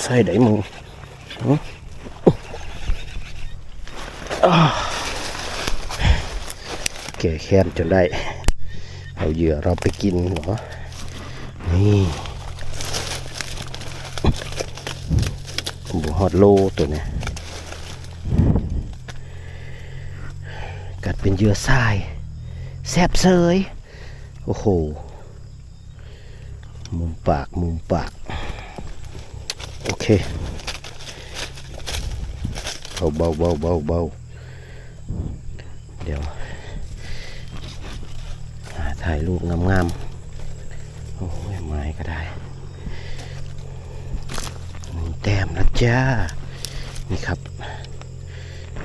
ใส่ได้มึงแก่แค้นจนได้เอาเหยื่อเราไปกินเหรอนี่บัวฮอดโลตัวนี้กัดเป็นเหยื่อทรายแซ่บเสยโอ้โหมุมปากโอเคเบาเดี๋ยวถ่ายรูปงามๆโอ้ยไม้ก็ได้แต้มนะจ้านี่ครับ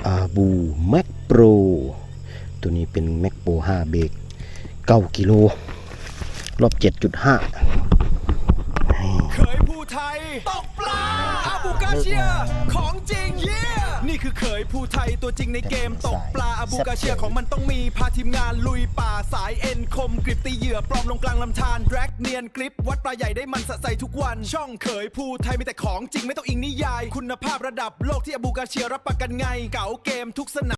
อาบูแม็กโปรตัวนี้เป็นแม็กโปร5เบรก9 กิโลรอบ 7.5เคยผู้ไทยตกปลาอาบูกาเชียของจริงเย่นี่คือเคยผู้ไทยตัวจริงในเกมตกปลาอาบูกาเชียของมันต้องมีพาทีมงานลุยป่าสายเอ็นคมกริบตีเหยื่อปลอมลงกลางลำธารแดร็กเนียนกริปวัดปลาใหญ่ได้มันสะใจทุกวันช่องเคยผู้ไทยมีแต่ของจริงไม่ต้องอิงนิยายคุณภาพระดับโลกที่อาบูกาเชียรับประกันไงเก๋าเกมทุกสนาม